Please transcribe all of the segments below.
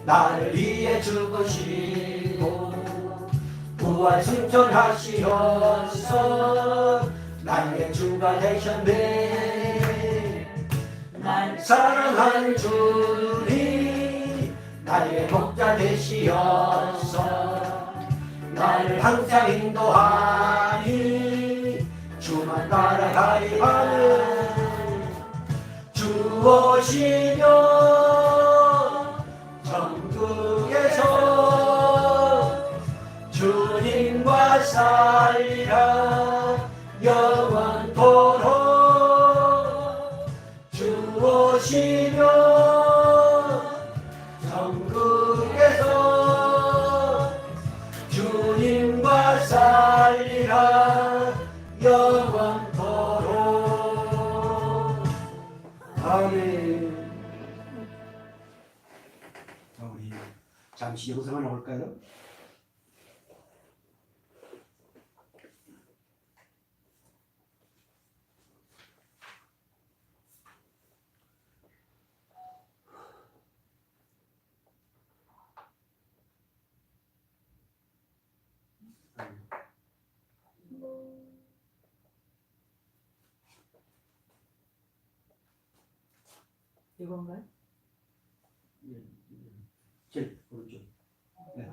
나를 위해 죽으시고 부활 승천하시어서 나의 주가 되셨네. 날 사랑하는 주님 나의 목자 되시어서 나를 항상 인도하니 주만 따라가리 하는 주 오시며 천국에서 주님과 살리라 영원토록 주 오시며 천국에서 주님과 살리라 영원토록. 아멘. 자, 우리 잠시 영상 하나 볼까요? 이건가요? 제일 오른쪽. 네.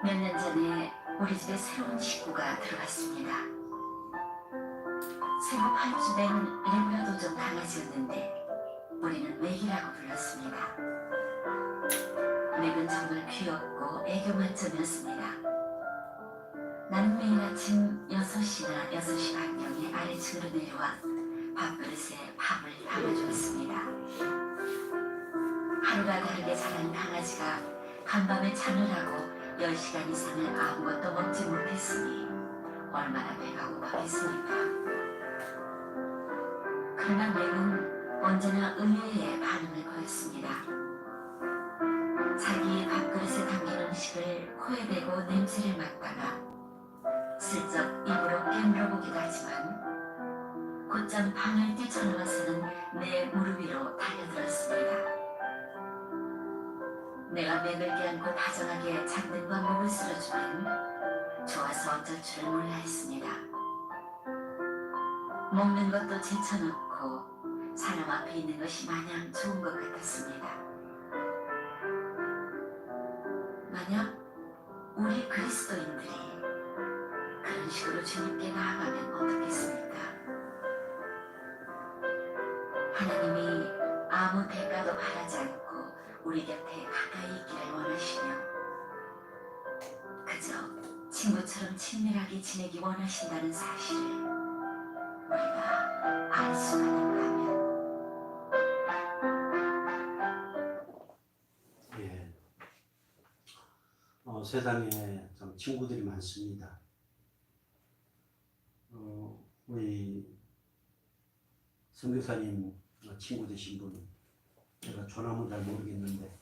몇 년 전에 우리 집에 새로운 식구가 들어왔습니다. 생후 8주 된 레브라도종 강아지였는데 우리는 맥이라고 불렀습니다. 맥은 정말 귀엽고 애교 만점이었습니다. 나는 매일 아침 6시나 6시 반경에 아래층으로 내려와 밥그릇에 밥을 담아주었습니다. 하루가 다르게 자란 강아지가 간밤에 자느라고 10시간 이상을 아무것도 먹지 못했으니 얼마나 배가 고팠겠습니까? 그러나 맥은 언제나 의외의 반응을 보였습니다. 자기의 밥그릇에 담긴 음식을 코에 대고 냄새를 맡다가 슬쩍 입으로 깨물어 보기도 하지만 곧장 방을 뛰쳐나와서는 내 무릎 위로 달려들었습니다. 내가 맥을 껴안고 다정하게 잔등과 목을 쓸어주면 좋아서 어쩔 줄을 몰라 했습니다. 먹는 것도 제쳐놓고 사람 앞에 있는 것이 마냥 좋은 것 같았습니다. 만약 우리 그리스도인들이 그런 식으로 주님께 나아가면 어떻겠습니까? 하나님이 아무 대가도 바라지 않고 우리 곁에 가까이 있기를 원하시며 그저 친구처럼 친밀하게 지내기 원하신다는 사실을 우리가 알 수가 있는가 하면 예. 세상에 참 친구들이 많습니다. 우리 선교사님 친구 되신 분, 제가 전함은 잘 모르겠는데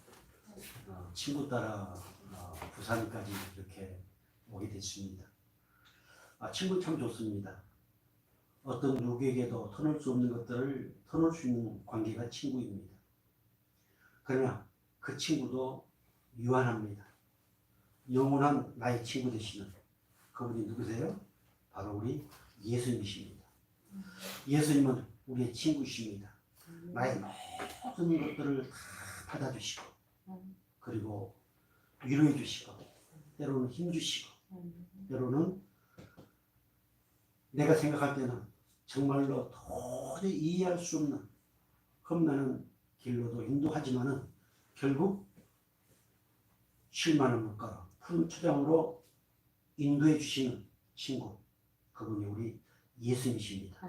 친구 따라 부산까지 이렇게 오게 됐습니다. 친구 참 좋습니다. 어떤 누구에게도 터놓을 수 없는 것들을 터놓을 수 있는 관계가 친구입니다. 그러나 그 친구도 유한합니다. 영원한 나의 친구 되시는 그분이 누구세요? 바로 우리 예수님이십니다. 예수님은 우리의 친구이십니다. 나의 모든 것들을 다 받아주시고 그리고 위로해 주시고 때로는 힘주시고 때로는 내가 생각할 때는 정말로 도저히 이해할 수 없는 겁나는 길로도 인도하지만은 결국 쉴만한 물가로 푸른 초장으로 인도해 주시는 친구, 그분이 우리 예수님이십니다.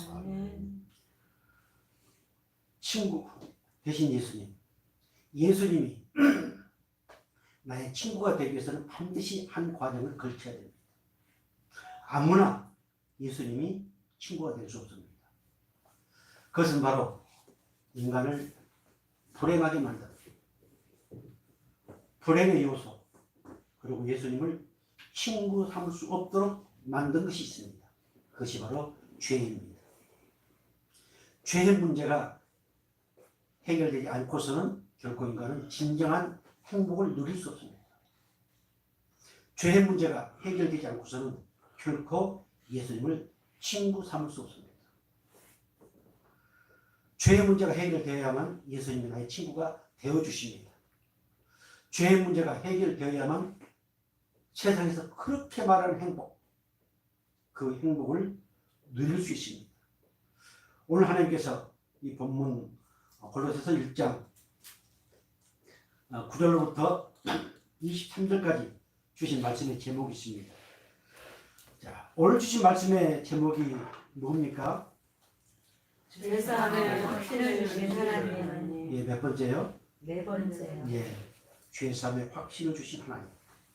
친구 대신 예수님. 예수님이 나의 친구가 되기 위해서는 반드시 한 과정을 거쳐야 됩니다. 아무나 예수님이 친구가 될 수 없습니다. 그것은 바로 인간을 불행하게 만든 불행의 요소, 그리고 예수님을 친구 삼을 수 없도록 만든 것이 있습니다. 그것이 바로 죄입니다. 죄의 문제가 해결되지 않고서는 결코 인간은 진정한 행복을 누릴 수 없습니다. 죄의 문제가 해결되지 않고서는 결코 예수님을 친구 삼을 수 없습니다. 죄의 문제가 해결되어야만 예수님이 나의 친구가 되어주십니다. 죄의 문제가 해결되어야만 세상에서 그렇게 말하는 행복, 그 행복을 누릴 수 있습니다. 오늘 하나님께서 이 본문 골로새서 1장 9절로부터 23절까지 주신 말씀의 제목이 있습니다. 자, 오늘 주신 말씀의 제목이 뭡니까? 죄사함의 확신을 주신 하나님. 예, 몇 번째요? 네 번째요. 예, 죄사함의 확신을 주신 하나님.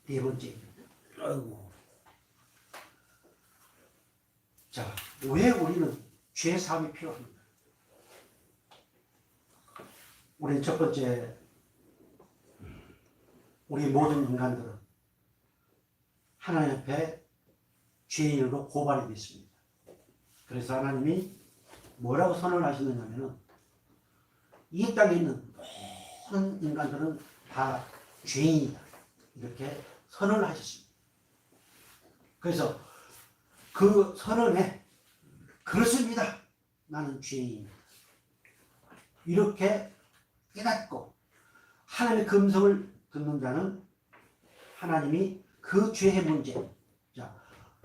네 번째입니다. 아이고. 자, 왜 우리는 죄사함이 필요합니까? 우리는 첫 번째, 우리 모든 인간들은 하나님 앞에 죄인으로 고발이 됐습니다. 그래서 하나님이 뭐라고 선언하시느냐면은 이 땅에 있는 모든 인간들은 다 죄인이다. 이렇게 선언을 하셨습니다. 그래서 그 선언에 그렇습니다. 나는 죄인입니다. 이렇게 깨닫고 하나님의 그 음성을 듣는 자는 하나님이 그 죄의 문제, 자,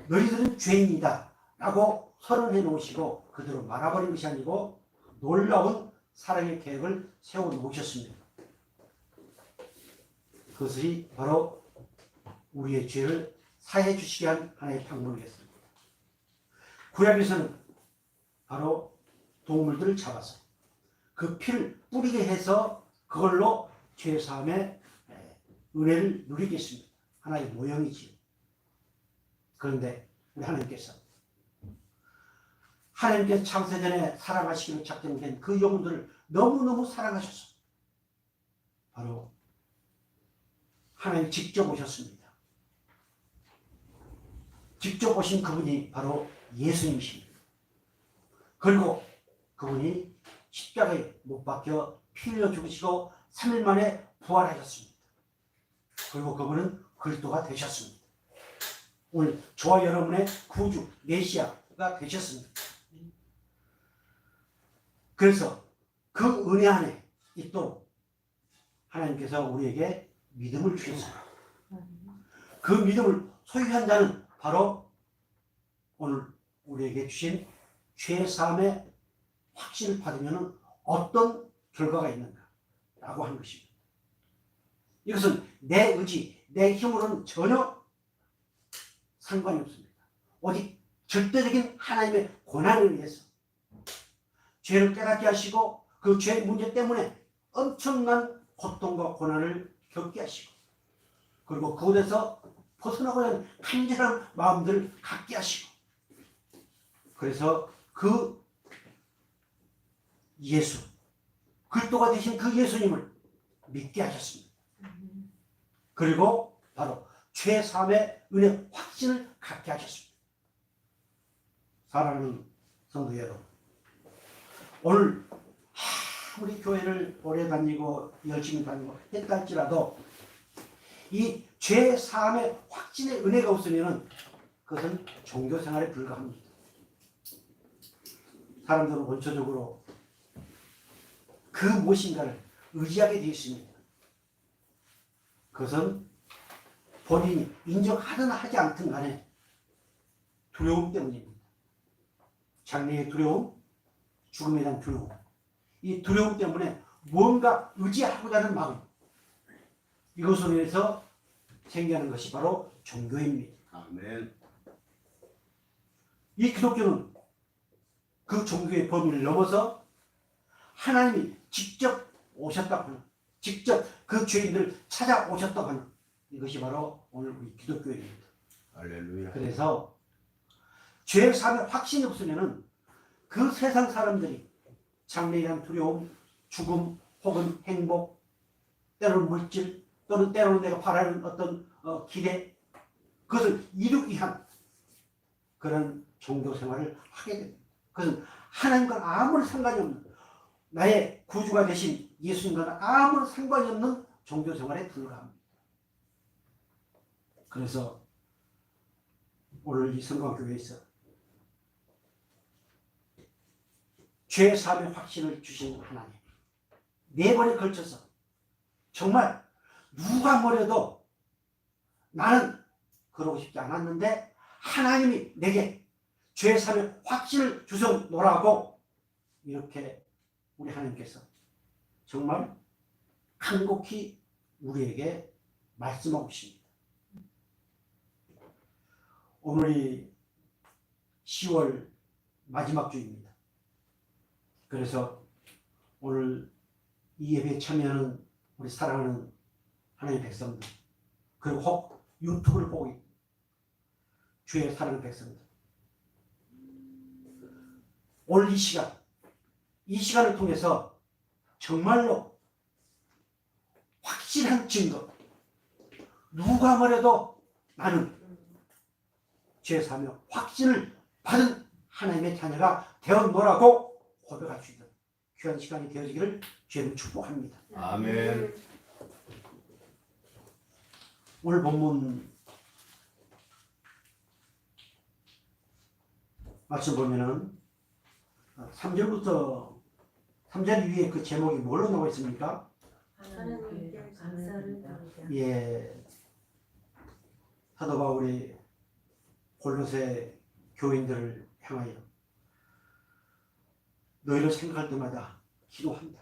너희들은 죄인이다 라고 선언해 놓으시고 그대로 말아버린 것이 아니고 놀라운 사랑의 계획을 세워 놓으셨습니다. 그것이 바로 우리의 죄를 사해 주시게 한 하나의 방법이었습니다. 구약에서는 바로 동물들을 잡아서 그 피를 뿌리게 해서 그걸로 죄사함의 은혜를 누리게 했습니다. 하나의 모형이지요. 그런데 우리 하나님께서 창세전에 사랑하시기로 작정된 그 영혼들을 너무너무 사랑하셔서 바로 하나님 직접 오셨습니다. 직접 오신 그분이 바로 예수님이십니다. 그리고 그분이 십자가에 못 박혀 피 흘려 죽으시고 3일 만에 부활하셨습니다. 그리고 그분은 그리스도가 되셨습니다. 오늘 저와 여러분의 구주 메시아가 되셨습니다. 그래서 그 은혜 안에 있도록 하나님께서 우리에게 믿음을 주셨습니다. 그 믿음을 소유한 자는 바로 오늘 우리에게 주신 죄사함의 확신을 받으면 어떤 결과가 있는가 라고 하는 것입니다. 이것은 내 의지, 내 힘으로는 전혀 상관이 없습니다. 오직 절대적인 하나님의 고난에 의해서 죄를 깨닫게 하시고 그 죄의 문제 때문에 엄청난 고통과 고난을 겪게 하시고 그리고 그곳에서 벗어나고자 하는 간절한 마음들을 갖게 하시고 그래서 그 예수, 그리스도가 되신 그 예수님을 믿게 하셨습니다. 그리고 바로 죄사함의 은혜 확신을 갖게 하셨습니다. 사랑하는 성도 여러분, 오늘 우리 교회를 오래 다니고 열심히 다니고 했다 할지라도 이 죄사함의 확신의 은혜가 없으면 그것은 종교생활에 불과합니다. 사람들은 원초적으로 그 무엇인가를 의지하게 되어 있습니다. 그것은 본인이 인정하든 하지 않든 간에 두려움 때문입니다. 장래의 두려움, 죽음에 대한 두려움. 이 두려움 때문에 무언가 의지하고자 하는 마음, 이것으로 인해서 생겨나는 것이 바로 종교입니다. 아멘. 이 기독교는 그 종교의 범위를 넘어서 하나님이 직접 오셨다고 하는, 직접 그 죄인들을 찾아오셨다고 하는 이것이 바로 오늘 우리 기독교입니다. 할렐루야. 그래서 죄 사함의 확신이 없으면은 그 세상 사람들이 장래에 대한 두려움, 죽음, 혹은 행복, 때로는 물질, 또는 때로는 내가 바라는 어떤 기대, 그것을 이루기 위한 그런 종교 생활을 하게 됩니다. 그것은 하나님과 아무런 상관이 없는, 나의 구주가 되신 예수님과는 아무런 상관이 없는 종교 생활에 불과합니다. 그래서 오늘 이 성광교회에서 죄 사함의 확신을 주신 하나님, 4번에 걸쳐서 정말 누가 뭐래도 나는 그러고 싶지 않았는데 하나님이 내게 죄 사함의 확신을 주셔놓으라고 이렇게 우리 하나님께서 정말 간곡히 우리에게 말씀하고 계십니다. 오늘이 10월 마지막 주입니다. 그래서 오늘 이 예배에 참여하는 우리 사랑하는 하나님의 백성들, 그리고 혹 유튜브를 보고 있는 주의 사랑하는 백성들, 오늘 이 시간을 통해서 정말로 확실한 증거, 누가 뭐래도 나는 죄 사며 확신을 받은 하나님의 자녀가 되었노라고 고백할 수 있는 귀한 시간이 되어지기를 주님 축복합니다. 아멘. 오늘 본문 말씀 보면은 3절부터 3절 위에 그 제목이 뭘로 나와 있습니까? 하나님께 감사를 드리자. 예, 사도 바울이 골로새 교인들을 향하여 너희를 생각할 때마다 기도한다.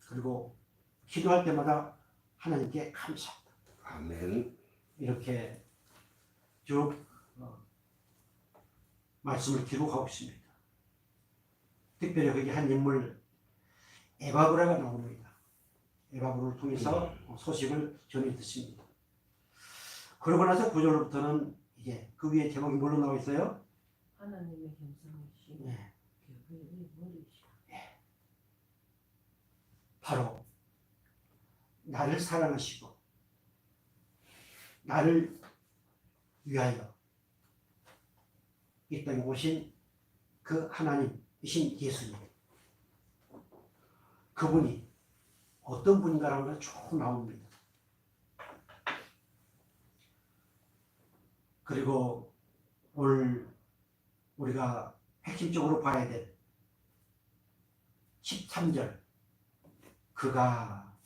그리고 기도할 때마다 하나님께 감사한다. 아멘. 이렇게 쭉 말씀을 기록하고 있습니다. 특별히 거기 한 인물 에바브라가 나옵니다. 에바브라를 통해서 소식을 전해 듣습니다. 그러고 나서 9절부터는 이제 그 위에 제목이 뭘로 나와 있어요? 하나님의 겸손이시. 네. 교회의 머리시오. 바로 나를 사랑하시고 나를 위하여 이 땅에 오신 그 하나님이신 예수님, 그분이 어떤 분인가라는 걸 쭉 나옵니다. 그리고 오늘 우리가 핵심적으로 봐야 될 13절, 그가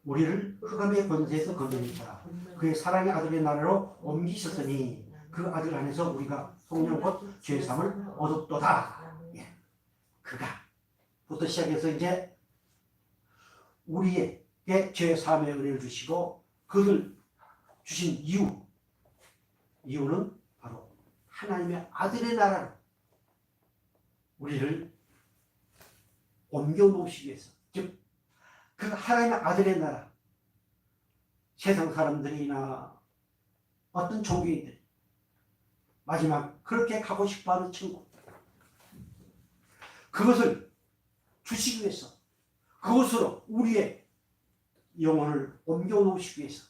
우리를 흑암의 권세에서 건져내사 그의 사랑의 아들의 나라로 옮기셨으니 그 아들 안에서 우리가 성령 곧 죄사함을 얻었도다. 예. 그가 부터 시작해서 이제 우리에게 죄사함의 은혜를 주시고 그들 주신 이유는 바로 하나님의 아들의 나라로 우리를 옮겨 놓으시기 위해서, 즉 그 하나님의 아들의 나라, 세상 사람들이나 어떤 종교인들 마지막 그렇게 가고 싶어하는 천국, 그것을 주시기 위해서, 그것으로 우리의 영혼을 옮겨 놓으시기 위해서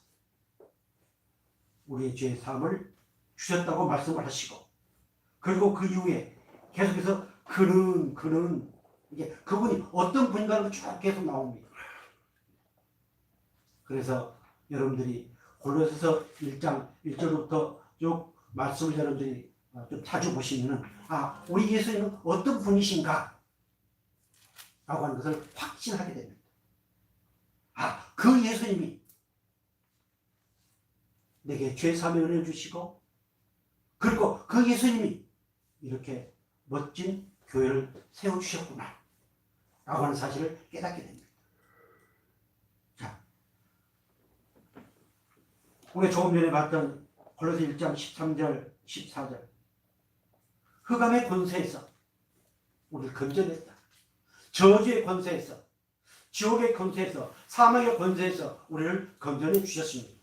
우리의 죄의 사함을 주셨다고 말씀을 하시고, 그리고 그 이후에 계속해서 그는 이제 그분이 어떤 분인가를 쭉 계속 나옵니다. 그래서 여러분들이 골로새서 1장 1절부터 쭉 말씀을 여러분들이 좀 자주 보시면은 우리 예수님은 어떤 분이신가 라고 하는 것을 확신하게 됩니다. 그 예수님이 내게 죄 사함의 은혜를 주시고, 그리고 그 예수님이 이렇게 멋진 교회를 세워주셨구나 라고 하는 사실을 깨닫게 됩니다. 자, 우리 조금 전에 봤던 골로새 1장 13절 14절, 흑암의 권세에서 우리를 건져냈다. 저주의 권세에서, 지옥의 권세에서, 사망의 권세에서 우리를 건져내 주셨습니다.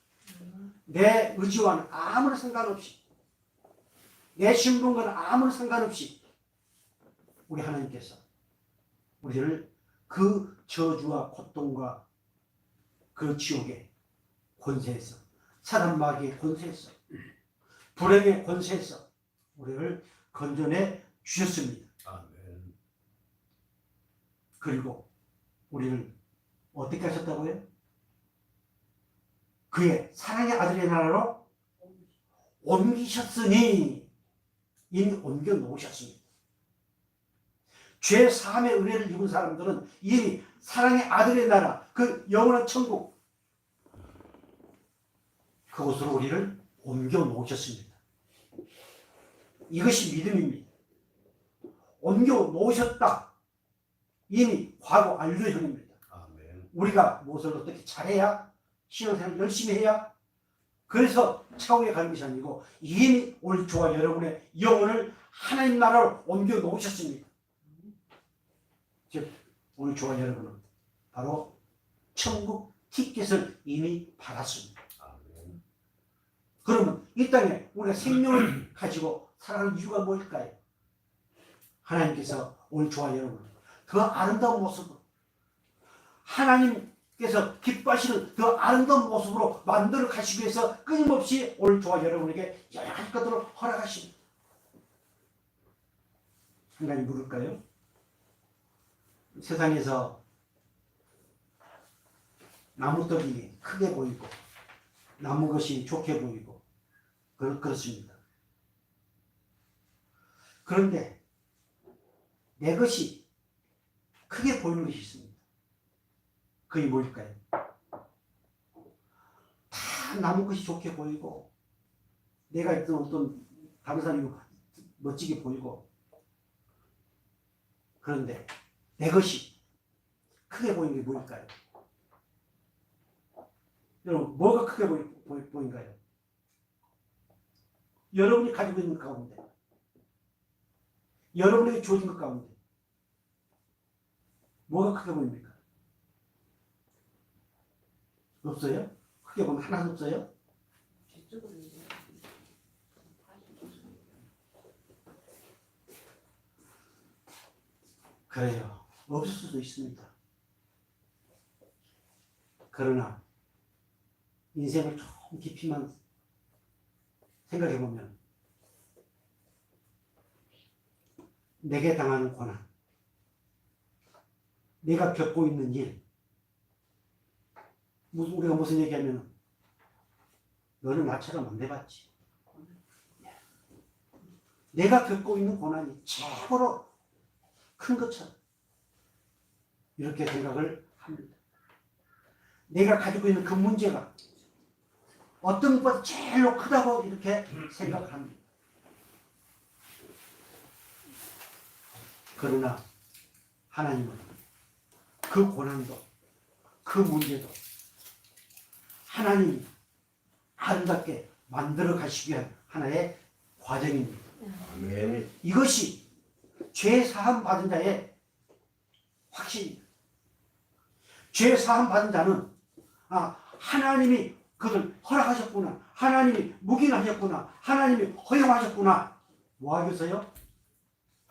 내 의지와는 아무런 상관없이, 내 신분과는 아무런 상관없이 우리 하나님께서 우리를 그 저주와 고통과 그 지옥의 권세에서, 사람 마귀의 권세에서, 불행의 권세에서 우리를 건져내 주셨습니다. 아멘. 그리고 우리를 어떻게 하셨다고요? 그의 사랑의 아들의 나라로 옮기셨으니 이미 옮겨 놓으셨습니다. 죄 사함의 은혜를 입은 사람들은 이미 사랑의 아들의 나라, 그 영원한 천국, 그곳으로 우리를 옮겨 놓으셨습니다. 이것이 믿음입니다. 옮겨 놓으셨다. 이미 과거 완료형입니다. 아멘. 우리가 무엇을 어떻게 잘해야, 신앙생활 열심히 해야, 그래서 차후에 가는 것이 아니고 이미 오늘 저와 여러분의 영혼을 하나님 나라로 옮겨 놓으셨습니다. 즉 오늘 저와 여러분은 바로 천국 티켓을 이미 받았습니다. 아멘. 그러면 이 땅에 우리가 생명을 가지고 살아가는 이유가 뭘까요? 하나님께서 오늘 저와 여러분을 더 아름다운 모습으로, 하나님께서 기뻐하시는 더 아름다운 모습으로 만들어 가시기 위해서 끊임없이 오늘 저와 여러분에게 여러 가지 것들을 허락하십니다. 한 가지 물을까요? 세상에서 나무떡이 크게 보이고 나무 것이 좋게 보이고 그렇습니다. 그런데 내 것이 크게 보이는 것이 있습니다. 그게 뭘까요? 다 나무 것이 좋게 보이고 내가 있던 어떤 다른 사람이 멋지게 보이고, 그런데 내 것이 크게 보이는 게 뭘까요? 여러분, 뭐가 크게 보인가요? 여러분이 가지고 있는 것 가운데, 여러분에게 주어진 것 가운데 뭐가 크게 보입니까? 없어요? 크게 보면 하나도 없어요? 그래요. 없을 수도 있습니다. 그러나 인생을 좀 깊이만 생각해 보면 내게 당하는 고난, 내가 겪고 있는 일, 우리가 무슨 얘기하면 너는 나처럼 안 돼봤지. 내가 겪고 있는 고난이 최고로 큰 것처럼 이렇게 생각을 합니다. 내가 가지고 있는 그 문제가 어떤 것보다 제일로 크다고 이렇게 생각을 합니다. 그러나 하나님은 그 고난도, 그 문제도 하나님이 아름답게 만들어 가시기 위한 하나의 과정입니다. 아멘. 이것이 죄 사함 받은 자의 확신입니다. 죄 사함 받은 자는 하나님이 그것을 허락하셨구나, 하나님이 묵인하셨구나, 하나님이 허용하셨구나. 뭐 하겠어요?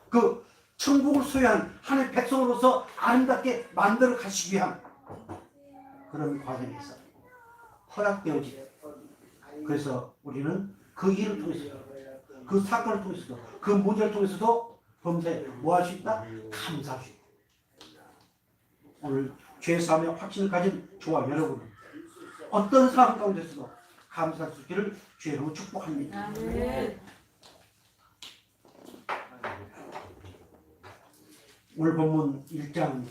그 천국을 소유한 하나님의 백성으로서 아름답게 만들어 가시기 위한 그런 과정에서 허락되어지고, 그래서 우리는 그 일을 통해서, 그 사건을 통해서도, 그 문제를 통해서도 범사에 뭐 할 수 있다? 감사할 수 있다. 오늘 죄사함의 확신을 가진 저와 여러분은 어떤 상황 가운데서도 감사할 수 있기를 주의로 축복합니다. 아멘. 오늘 본문 1장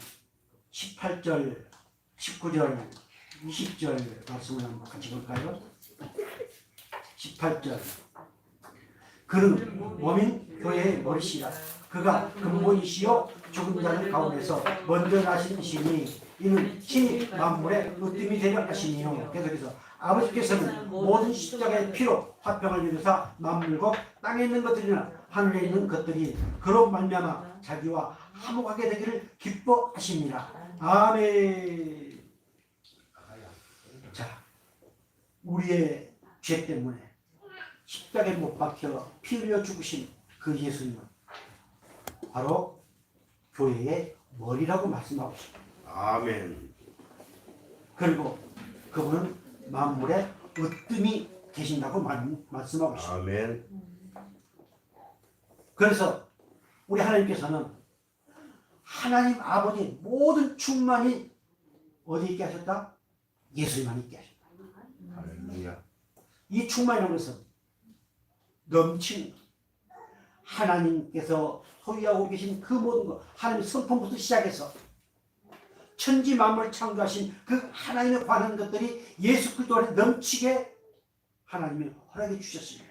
18절, 19절, 20절 말씀을 한번 같이 볼까요? 18절. 그는 몸인 교회의 머리시라. 그가 근본이시요 죽은 자들 가운데서 먼저 나신 이시니 이는 신이 만물의 으뜸이 되려 하시니요. 계속해서 아버지께서는 모든 십자가의 피로 화평을 이루사 만물과 땅에 있는 것들이나 하늘에 있는 것들이 그로 말미암아 자기와 화목하게 되기를 기뻐하십니다. 아멘. 자, 우리의 죄 때문에 십자가에 못 박혀 피 흘려 죽으신 그 예수님은 바로 교회의 머리라고 말씀하고 있습니다. 아멘. 그리고 그분은 만물의 으뜸이 되신다고 말씀하고 있습니다. 아멘. 그래서 우리 하나님께서는 하나님 아버지 모든 충만이 어디 있게 하셨다? 예수님만 있게 하셨다. 할렐루야. 이 충만이라는 것은 넘치는 것. 하나님께서 소유하고 계신 그 모든 것, 하나님 성품부터 시작해서 천지 만물 창조하신 그 하나님에 관한 것들이 예수 그리스도 안에 넘치게 하나님이 허락해 주셨습니다.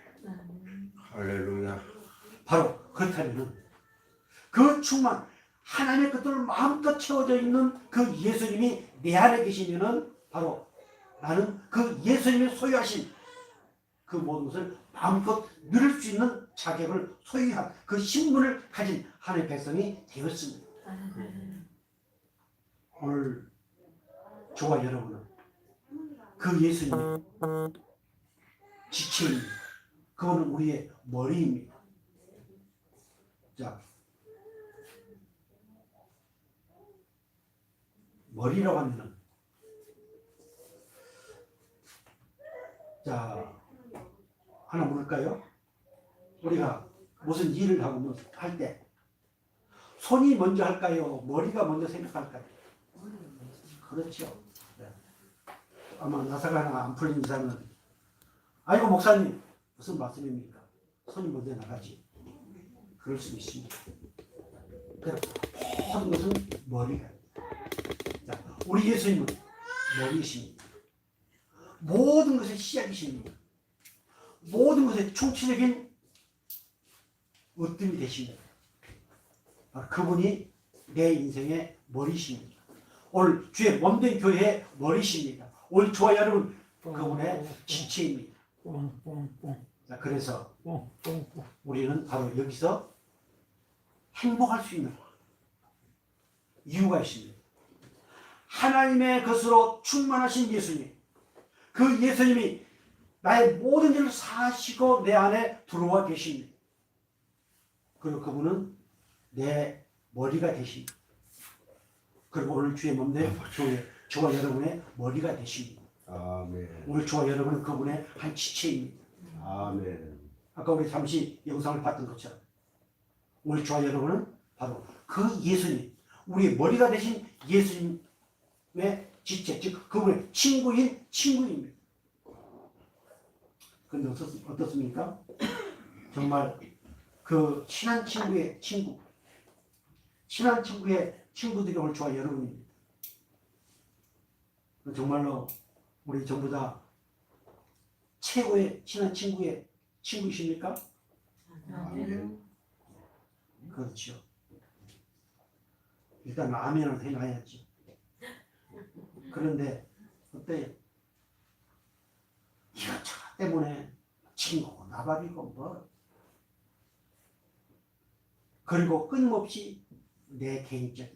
할렐루야. 바로 그렇다면 그 충만, 하나님의 것들을 마음껏 채워져 있는 그 예수님이 내 안에 계시면은 바로 나는 그 예수님이 소유하신 그 모든 것을 마음껏 누릴 수 있는 자격을 소유한 그 신분을 가진 하나님의 백성이 되었습니다. 오늘 저와 여러분은 그 예수님의 지체입니다. 그거는 우리의 머리입니다. 자, 머리라고 하면은 자, 하나 물을까요? 우리가 무슨 일을 하고 할 때 손이 먼저 할까요? 머리가 먼저 생각할까요? 그렇죠. 네. 아마 나사가 하나 안 풀린 이상은 아이고 목사님 무슨 말씀입니까? 손이 먼저 나가지. 그럴 수 있습니다. 모든 것은 머리가. 자, 우리 예수님은 머리이십니다. 모든 것의 시작이십니다. 모든 것의 총체적인 으뜸이 되십니다. 그분이 내 인생의 머리십니다. 오늘 주의 몸된 교회의 머리십니다. 오늘 저와 여러분 그분의 지체입니다. 자, 그래서 우리는 바로 여기서 행복할 수 있는 이유가 있습니다. 하나님의 것으로 충만하신 예수님, 그 예수님이 나의 모든 일을 사시고 내 안에 들어와 계십니다. 그리고 그분은 내 머리가 되십니다. 그리고 오늘 주의 몸된 교회, 저와 여러분의 머리가 되십니다. 아멘. 오늘 저와 여러분은 그분의 한 지체입니다. 아멘. 아까 우리 잠시 영상을 봤던 것처럼 오늘 저와 여러분은 바로 그 예수님, 우리의 머리가 되신 예수님의 지체, 즉 그분의 친구인 친구입니다. 그런데 어떻습니까? 정말 그 친한 친구의 친구, 친한 친구의 친구들이 오늘 저와 여러분입니다. 정말로 우리 전부 다 최고의 친한 친구의 친구이십니까? 아멘. 그렇죠. 일단 아멘을 해놔야지. 그런데 어때요? 이것저것 때문에 친구 나발이고 뭐 그리고 끊임없이 내 개인적인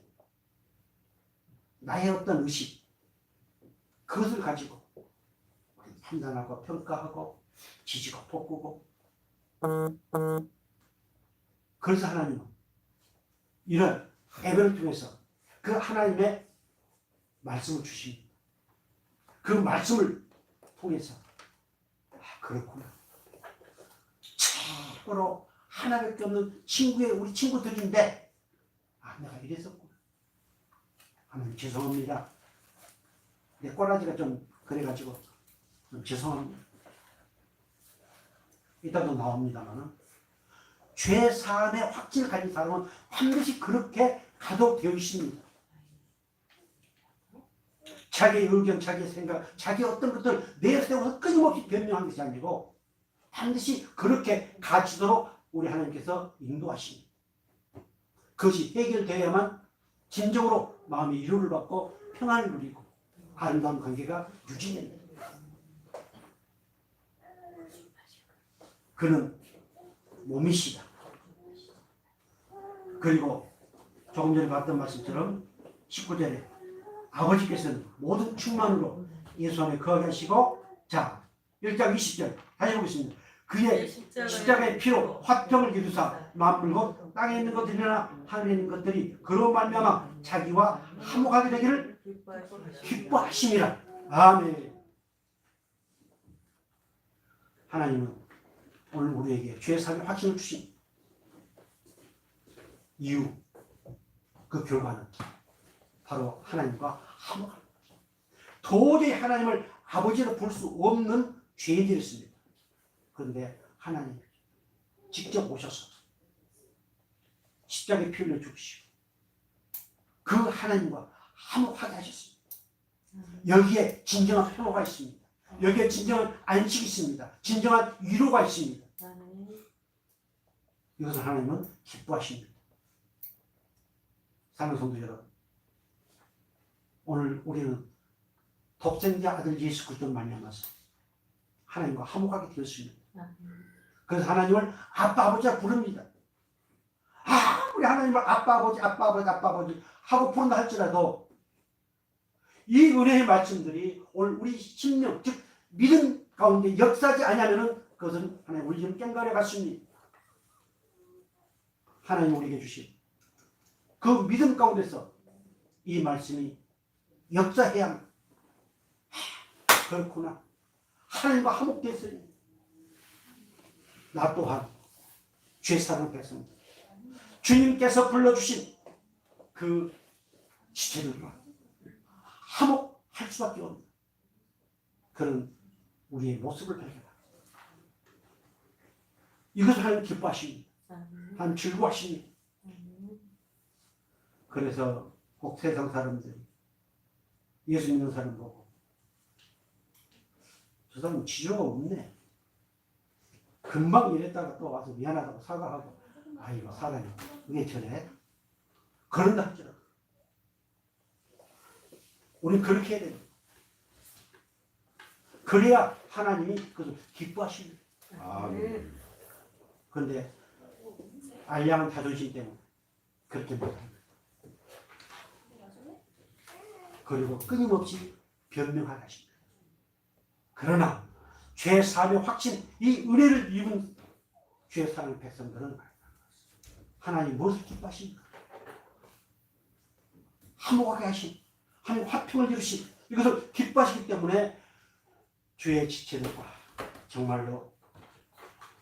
나의 어떤 의식 그것을 가지고 우리 판단하고 평가하고 지지고 볶고 그래서 하나님은 이런 예배를 통해서 그 하나님의 말씀을 주십니다. 그 말씀을 통해서 그렇구나. 참으로 하나밖에 없는 친구의 우리 친구들인데 내가 이랬었구나. 하나님 죄송합니다. 내 꼬라지가 좀 그래가지고 좀 죄송합니다. 이따도 나옵니다만은 죄 사함의 확신을 가진 사람은 반드시 그렇게 가독되어 있습니다. 자기의 의견, 자기의 생각, 자기의 어떤 것들 내세워서 끊임없이 변명한 것이 아니고 반드시 그렇게 가지도록 우리 하나님께서 인도하십니다. 그것이 해결되어야만 진정으로 마음의 위로를 받고 평안을 누리고 아름다운 관계가 유지됩니다. 그는 몸이시다. 그리고 조금 전에 봤던 말씀처럼 19절에 아버지께서는 모든 충만으로 예수 안에 거하게 하시고 자 1장 20절 다시 보겠습니다. 그의 십자가의 피로 화평을 이루사 만물고 땅에 있는 것들이나 하늘에 있는 것들이 그로 말미암아 자기와 화목하게 되기를 기뻐하심이라. 아멘. 하나님은 오늘 우리에게 죄 사함의 확신을 주신 이유, 그 결과는 바로 하나님과 화목합니다. 도저히 하나님을 아버지로 볼 수 없는 죄인들이었습니다. 그런데 하나님 직접 오셔서 십자가에 피 흘려 죽으시고 그 하나님과 화목하게 하셨습니다. 여기에 진정한 평화가 있습니다. 여기에 진정한 안식이 있습니다. 진정한 위로가 있습니다. 이것을 하나님은 기뻐하십니다. 사랑하는 성도 여러분, 오늘 우리는 독생자 아들 예수 그리스도를 만나서 하나님과 화목하게 되었습니다. 그래서 하나님을 아빠 아버지라 부릅니다. 우리 하나님을 아빠 아버지 하고 부른다 할지라도 이 은혜의 말씀들이 오늘 우리 심령 즉 믿음 가운데 역사하지 않으면 그것은 하나님 우리 좀 깽가려 갔습니다. 하나님 우리에게 주신 그 믿음 가운데서 이 말씀이 역사해야 합니다. 그렇구나. 하나님과 화목됐으니 나 또한 죄사랑 백성 주님께서 불러주신 그 지체들과 화목할 수밖에 없는 그런 우리의 모습을 발견합니다. 이것을 하나님 기뻐하십니다. 하나님 즐거워하십니다. 그래서 꼭 세상 사람들이 예수 믿는 사람 보고 저 사람은 지조가 없네. 금방 이랬다가 또 와서 미안하다고 사과하고 아이고 사람이 왜 저래? 그런다 할지라도 우리는 그렇게 해야 됩니다. 그래야 하나님이 그것을 기뻐하십니다. 아멘. 그런데 알량한 자존심 때문에 그렇게 못합니다. 그리고 끊임없이 변명하게 하십니다. 그러나 죄 사함의 확신, 이 은혜를 입은 죄 사는 백성들은 하나님 무엇을 기뻐하십니까? 화목하게 하신, 하나님 화평을 이루신 이것을 기뻐하시기 때문에 죄의 지체들과 정말로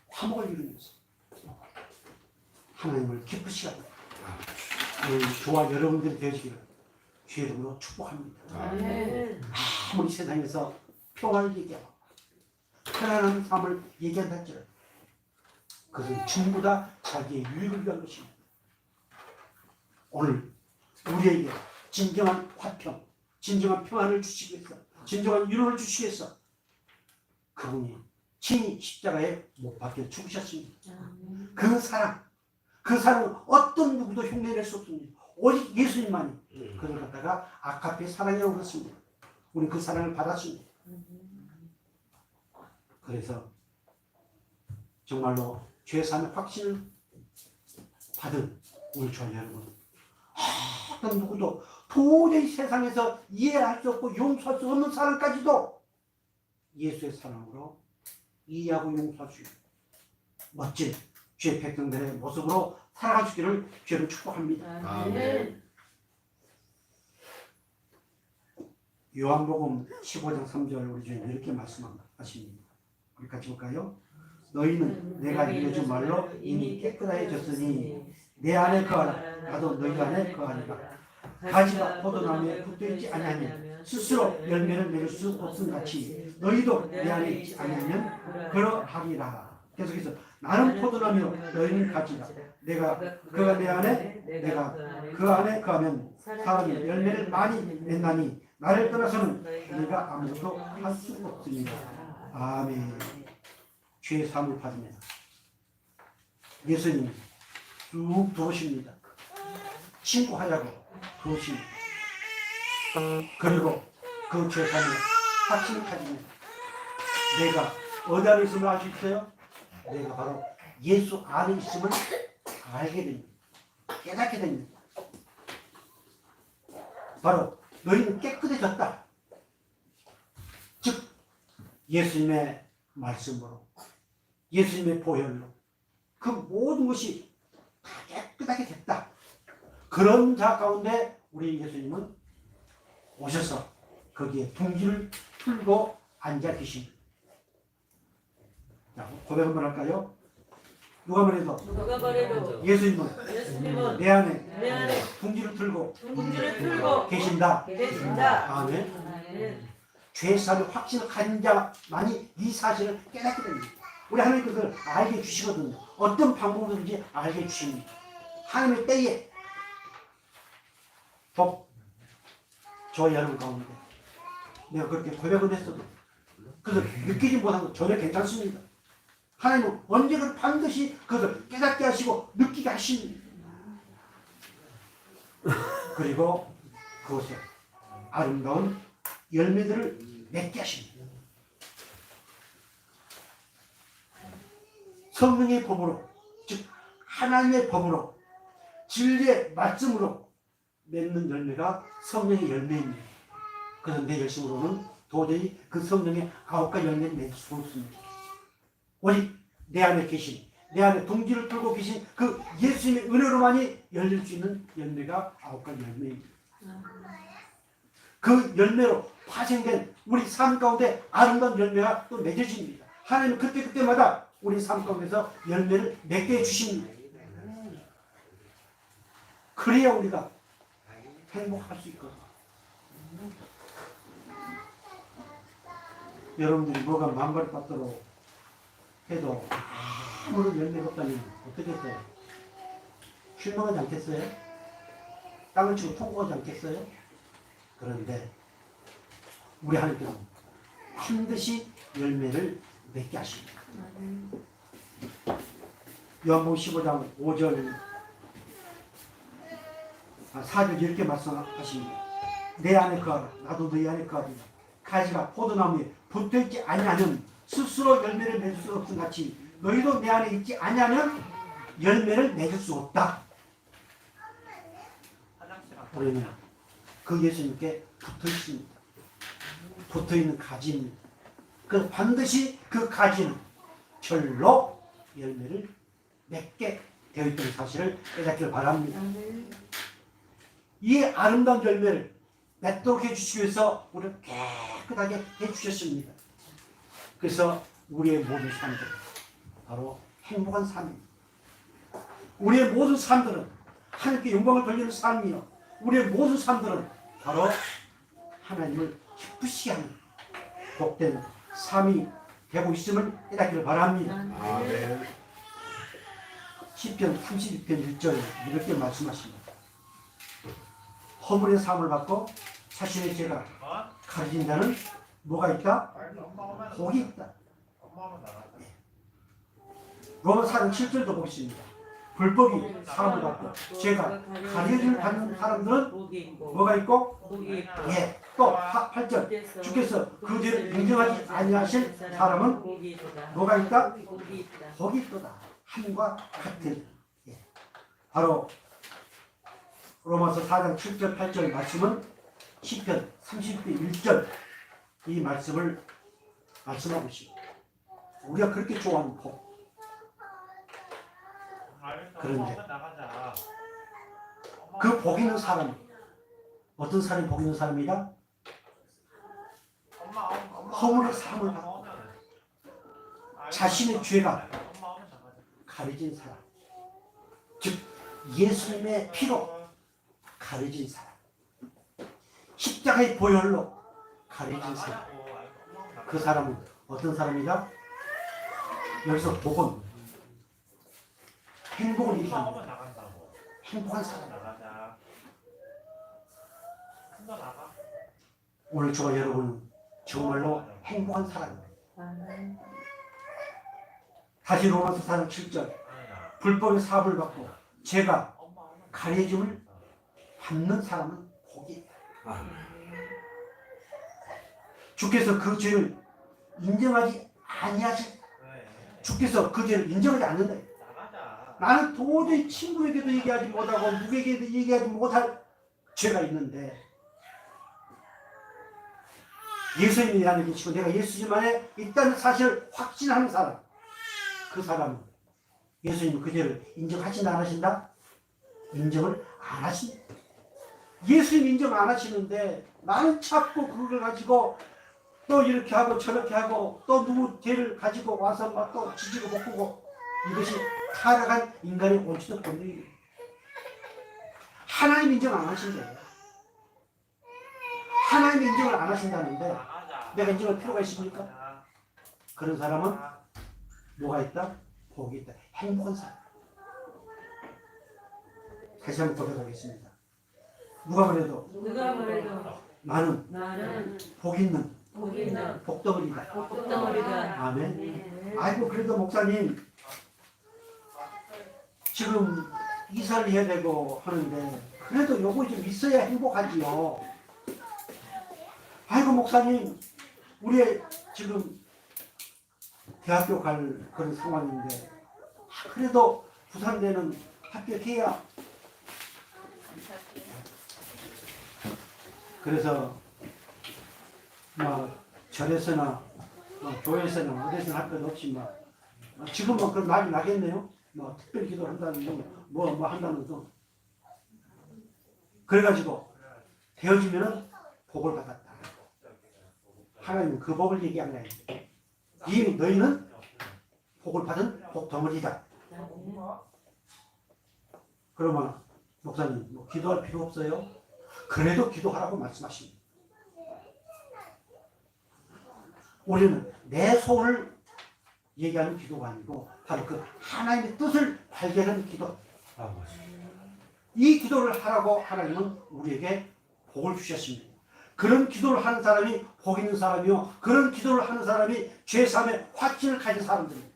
화목을 이루면서 하나님을 기쁘시게 합니다. 오늘 저와 여러분들이 되시기를 주의 이름으로 축복합니다. 아멘. 아무리 세상에서 평화를 얘기하고 편안한 삶을 얘기한다 할지라도 그것은 전부 다 자기의 유익을 위한 것입니다. 오늘 우리에게 진정한 화평, 진정한 평안을 주시기 위해서, 진정한 위로를 주시기 위해서 그분이 친히 십자가에 못 박혀 죽으셨습니다. 그 사랑은 어떤 누구도 흉내낼 수 없습니다. 오직 예수님만이 그를 갖다가 아카페 사랑이라고 그랬습니다. 우리는 그 사랑을 받았습니다. 그래서 정말로 죄사함의 확신을 받은 우리 주와 여러분, 어떤 누구도 도저히 세상에서 이해할 수 없고 용서할 수 없는 사랑까지도 예수의 사랑으로 이해하고 용서할 수 있는 멋진 주의 백성들의 모습으로 살아갈 수 있기를 주를 축복합니다. 아멘. 요한복음 15장 3절 우리 주님 이렇게 말씀하십니다. 우리 같이 볼까요? 너희는 내가 이루어진 말로 이미 깨끗해졌으니 내 안에 거하라. 나도 너희 안에 거하리라. 가지가 포도나무에 붙어있지 아니하면 스스로 열매를 맺을 수 없음 같이 너희도 내 안에 있지 아니하면 그러하리라. 계속해서 나는 포도나무요 너희는 가지라. 내가 그가 내 안에 내가 그 안에 거하면 사람이 열매를 많이 맺나니 나를 떠나서는 너희가 아무것도 할 수 없습니다. 아멘. 죄의 사함을 받으면 예수님이 쭉 들어오십니다. 친구하자고 들어오십니다. 그리고 그 죄의 사함을 확신을 가지면 내가 어디 안에 있음을 알 수 있어요? 내가 바로 예수 안에 있음을 알게 됩니다. 깨닫게 됩니다. 바로 너희는 깨끗해졌다. 즉 예수님의 말씀으로 예수님의 보혈로 그 모든 것이 다 깨끗하게 됐다. 그런 자 가운데 우리 예수님은 오셔서 거기에 둥지를 풀고 앉아 계십니다. 자, 고백 한번 할까요? 누가 말해도 누가 말해도 예수님은 예수님은 내 안에 내 안에 둥지를 틀고 둥지를 틀고 계신다. 계신다. 아멘. 아멘. 죄 사함의 확신을 가진 자만이 이 사실을 깨닫게 됩니다. 우리 하나님 그걸 알게 주시거든요. 어떤 방법으로든지 알게 주십니다. 하나님의 때에 저와 여러분 가운데 내가 그렇게 고백을 했어도 그것을 느끼지 못한 건 전혀 괜찮습니다. 하나님은 언제든 반드시 그것을 깨닫게 하시고 느끼게 하십니다. 그리고 그것에 아름다운 열매들을 맺게 하십니다. 성령의 법으로, 즉 하나님의 법으로, 진리의 말씀으로 맺는 열매가 성령의 열매입니다. 그래서 내 열심으로는 도저히 그 성령의 9가지 열매를 맺을 수 없습니다. 오직 내 안에 계신, 내 안에 둥지를 뚫고 계신 그 예수님의 은혜로만이 열릴 수 있는 열매가 9가지 열매입니다. 그 열매로 파생된 우리 삶 가운데 아름다운 열매가 또 맺어집니다. 하나님은 그때마다 우리 삶 가운데서 열매를 맺게 해주십니다. 그래야 우리가 행복할 수 있거든요. 여러분들이 뭐가 만발을 받도록 해도 아무런 열매가 없다면 어떻게 했어요? 실망하지 않겠어요? 땅을 치고 통곡하지 않겠어요? 그런데 우리 하나님께서는 반드시 열매를 맺게 하십니다. 요한복음 15장 5절 4절 이렇게 말씀하십니다. 내 안에 거하라 나도 너희 안에 거하리. 가지가 포도나무에 붙어있지 아니하면 스스로 열매를 맺을 수 없음 같이 너희도 내 안에 있지 아니하면 열매를 맺을 수 없다. 우리는 그 예수님께 붙어 있습니다. 붙어 있는 가지입니다. 그 반드시 그 가지는 절로 열매를 맺게 되어 있다는 사실을 깨닫기를 바랍니다. 이 아름다운 열매를 맺도록 해주시기 위해서 우리를 깨끗하게 해주셨습니다. 그래서 우리의 모든 삶들은 바로 행복한 삶입니다. 우리의 모든 삶들은 하나님께 영광을 돌리는 삶이요. 우리의 모든 삶들은 바로 하나님을 기쁘시게 하는 복된 삶이 되고 있음을 깨닫기를 바랍니다. 아멘. 시편 32편 1절 이렇게 말씀하십니다. 허물의 삶을 받고 자신의 죄가 가려진 자는 뭐가 있다? 복이 있다. 로마서 4장 7절도 보겠습니다. 불법이 사함을 받고 죄가 가려짐을 받는 사람들은 뭐가 있고? 예. 또 8절 주께서 그 죄를 인정하지 아니하실 사람은 뭐가 있다? 복이 있도다. 함과 같은. 예. 바로 로마서 4장 7절 8절 말씀은 시편 30편 1절 이 말씀을 말씀하고 있습니다. 우리가 그렇게 좋아하는 복. 그런데 그 복 있는 사람 어떤 사람이 복 있는 사람이다? 허물의 삶을 받고 자신의 죄가 가려진 사람, 즉 예수님의 피로 가려진 사람, 십자가의 보혈로 가려진 사람. 그 사람은 어떤 사람이다? 여기서 복은 행복을 얘기합니다. 행복한 사람. 오늘 저와 여러분은 정말로 행복한 사람입니다. 다시 로마서 4장 7절 불법의 사업을 받고 죄가 가려짐을 받는 사람은 복이에요. 주께서 그 죄를 인정하지 아니하실 주께서 그 죄를 인정하지 않는다. 나는 도저히 친구에게도 얘기하지 못하고 누구에게도 얘기하지 못할 죄가 있는데 예수님이 나를 계시고 내가 예수님 안에 있다는 사실을 확신하는 사람, 그 사람은 예수님은 그 죄를 인정하신다 안 하신다? 인정을 안 하십니다. 예수님 인정 안 하시는데 나는 자꾸 그걸 가지고 또 이렇게 하고 저렇게 하고 또 누구 죄를 가지고 와서 막 또 지지고 볶고 이것이 타락한 인간의 온치도 본능이에요. 하나님 인정 안 하신대요. 하나님 인정을 안 하신다는데 내가 인정할 필요가 있습니까? 그런 사람은 뭐가 있다? 복이 있다. 행복한 사람. 다시 한번 고백하겠습니다. 누가 그래도 누가 그래도 나는 나는 복 있는 복 있는 복덩어리다. 복덩어리다. 아멘. 아이고 그래도 목사님 지금 이사를 해야 되고 하는데 그래도 요거 좀 있어야 행복하지요. 아이고 목사님 우리 지금 대학교 갈 그런 상황인데 그래도 부산대는 합격해야. 그래서 뭐 절에서나 뭐 교회에서나 어디서나 할 것 없이 막 지금은 그런 말이 나겠네요. 뭐 특별 기도한다는 거, 뭐 한다는 거. 그래가지고 되어지면은 복을 받았다. 하나님은 그 복을 얘기한 거예요. 이미 너희는 복을 받은 복덩어리다. 그러면 목사님 뭐 기도할 필요 없어요? 그래도 기도하라고 말씀하십니다. 우리는 내 소원을 얘기하는 기도가 아니고 바로 그 하나님의 뜻을 발견하는 기도. 이 기도를 하라고 하나님은 우리에게 복을 주셨습니다. 그런 기도를 하는 사람이 복 있는 사람이요. 그런 기도를 하는 사람이 죄사함의 확신을 가진 사람들입니다.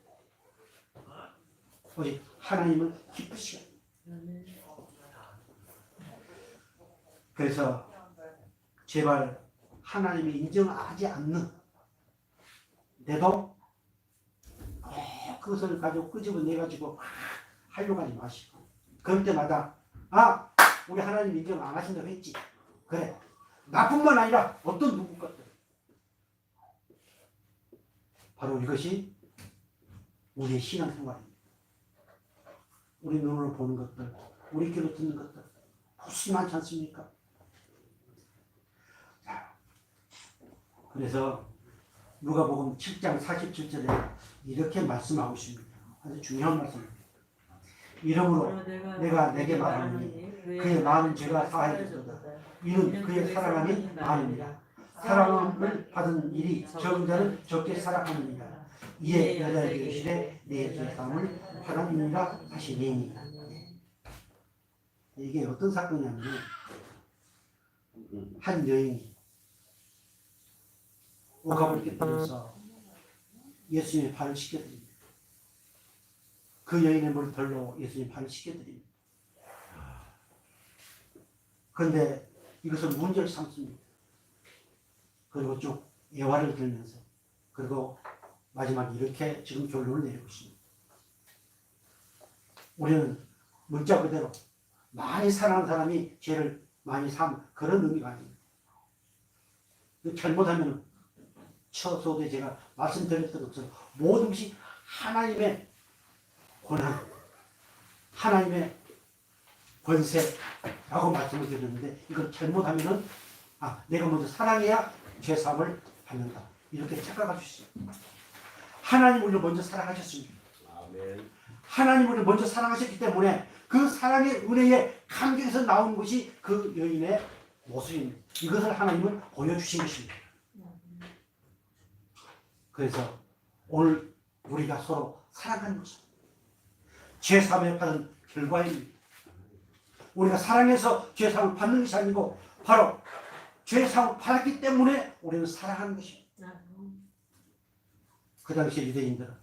오직 하나님을 기쁘시게. 그래서 제발 하나님이 인정하지 않는 내도 그것을 가지고 끄집어내가지고 하려고 하지 마시고 그럴 때마다 우리 하나님 인정 안 하신다고 했지. 그래. 나뿐만 아니라 어떤 누구 것들. 바로 이것이 우리의 신앙생활입니다. 우리 눈으로 보는 것들, 우리 귀로 듣는 것들 무수히 많지 않습니까? 자, 그래서 누가복음 7장 47절에 이렇게 말씀하고 있습니다. 아주 중요한 말씀입니다. 이러므로 내가 내게 말하노니 그의 많은 죄가 사하였도다. 이는 그의 사랑함이 많으니라. 사랑함을 받은 일이 적은 자는 적게 살아가느니라. 이에 여자에게 이르시되 내 죄사함을 하나님이라 하시니. 이게 어떤 사건이냐면 한 여인이 옥합을 깨뜨려서 예수님의 발을 씻겨드립니다. 그 여인의 머리털로 예수님의 발을 씻겨드립니다. 그런데 이것을 문제를 삼습니다. 그리고 쭉 예화를 들면서 그리고 마지막에 이렇게 지금 결론을 내리고 있습니다. 우리는 문자 그대로 많이 사랑하는 사람이 죄를 많이 삼 그런 의미가 아닙니다. 잘못하면 처소에 제가 말씀드렸던 것처럼 모든 것이 하나님의 권한, 하나님의 권세라고 말씀을 드렸는데 이걸 잘못하면은 내가 먼저 사랑해야 죄사함을 받는다. 이렇게 착각할 수 있어요. 하나님 우리를 먼저 사랑하셨습니다. 아멘. 하나님 우리를 먼저 사랑하셨기 때문에 그 사랑의 은혜의 감격에서 나온 것이 그 여인의 모습입니다. 이것을 하나님은 보여주신 것입니다. 그래서 오늘 우리가 서로 사랑하는 것입니다. 죄사함을 받은 결과입니다. 우리가 사랑해서 죄사함을 받는 것이 아니고 바로 죄사함을 받았기 때문에 우리는 사랑하는 것입니다. 그 당시 유대인들은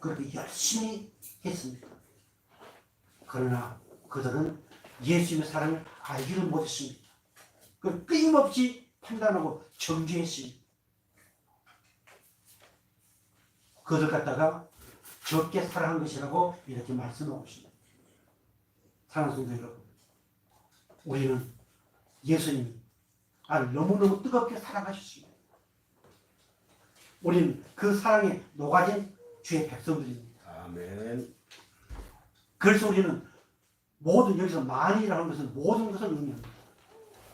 그렇게 열심히 했습니다. 그러나 그들은 예수님의 사랑을 알지를 못했습니다. 그걸 끊임없이 판단하고 정죄했습니다. 그들 갖다가 적게 사랑한 것이라고 이렇게 말씀하고 있습니다. 사랑하는 성도 여러분, 우리는 예수님이 나를 너무너무 뜨겁게 사랑하셨습니다. 우리는 그 사랑에 녹아진 주의 백성들입니다. 아멘. 그래서 우리는 모든 여기서 만이라는 것은 모든 것을 의미합니다.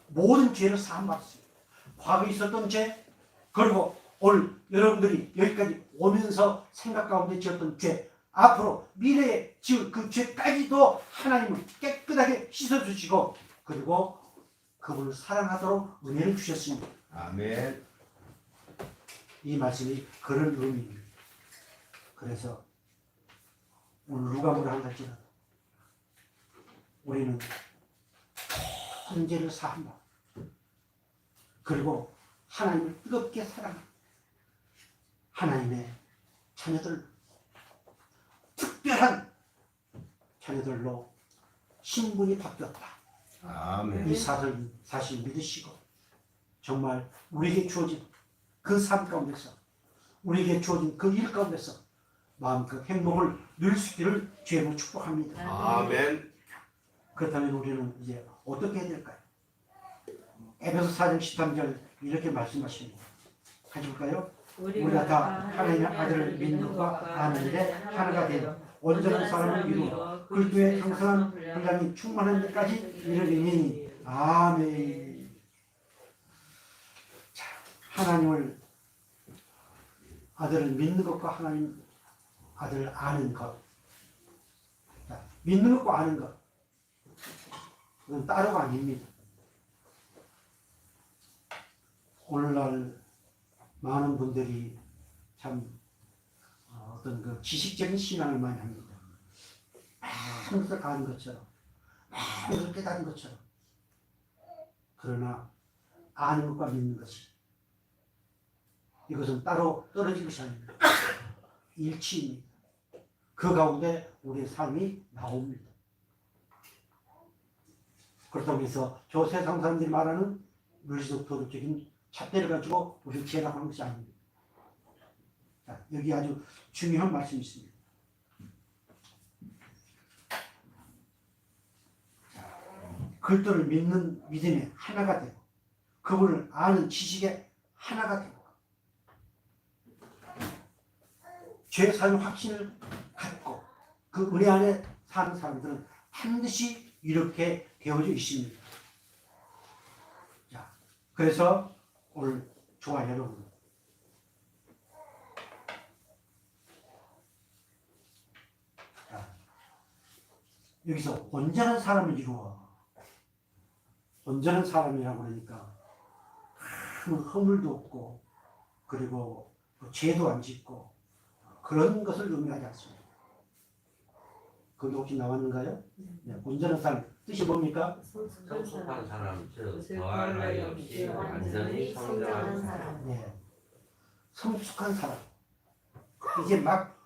모든 죄를 사함받았습니다. 과거에 있었던 죄, 그리고 오늘 여러분들이 여기까지 오면서 생각 가운데 지었던 죄, 앞으로 미래에 지을 그 죄까지도 하나님은 깨끗하게 씻어주시고 그리고 그분을 사랑하도록 은혜를 주셨습니다. 아멘. 이 말씀이 그런 의미입니다. 그래서 오늘 누가 뭐라 한달지라도 우리는 큰 죄를 사한다. 그리고 하나님을 뜨겁게 사랑한다. 하나님의 자녀들, 특별한 자녀들로 신분이 바뀌었다. 아멘. 이 사실 믿으시고 정말 우리에게 주어진 그 삶 가운데서 우리에게 주어진 그 일 가운데서 마음껏 행복을 누릴 수 있기를 주님으로 축복합니다. 아멘. 그렇다면 우리는 이제 어떻게 해야 될까요? 에베소 4장 13절 이렇게 말씀하십니다. 같이 볼까요? 우리가 다 하나님의 아들을 믿는 것과 아는 일에 하나가 되어 온전한 사람을 이루어 그리스도의 강성한 분량이 충만한 데까지 이르리니 아멘. 자, 하나님을 아들을 믿는 것과 하나님 아들을 아는 것. 자, 믿는 것과 아는 것. 그건 따로가 아닙니다. 오늘날 많은 분들이 참 어떤 그 지식적인 신앙을 많이 합니다. 많은 것을 아는 것처럼, 많은 것을 깨닫는 것처럼. 그러나 아는 것과 믿는 것이 이것은 따로 떨어진 것이 아닙니다. 일치입니다. 그 가운데 우리의 삶이 나옵니다. 그렇다고 해서 저 세상 사람들이 말하는 물리적 도덕적인 잣대를 가지고 우리를 제압하는 것이 아닙니다. 자, 여기 아주 중요한 말씀이 있습니다. 그리스도를 믿는 믿음에 하나가 되고 그분을 아는 지식에 하나가 되고 죄 사는 확신을 갖고 그 은혜 안에 사는 사람들은 반드시 이렇게 되어져 있습니다. 자, 그래서 오늘 저와 여러분 여기서 온전한 사람을 이루어 온전한 사람이라고 그러니까 큰 허물도 없고 그리고 죄도 안 짓고 그런 것을 의미하지 않습니다. 거기 혹시 나왔는가요? 네, 온전한 사람 뜻이 뭡니까? 성숙한 사람, 즉 더할 나위 없이 완전히 성장한 사람. 네, 성숙한 사람. 이제 막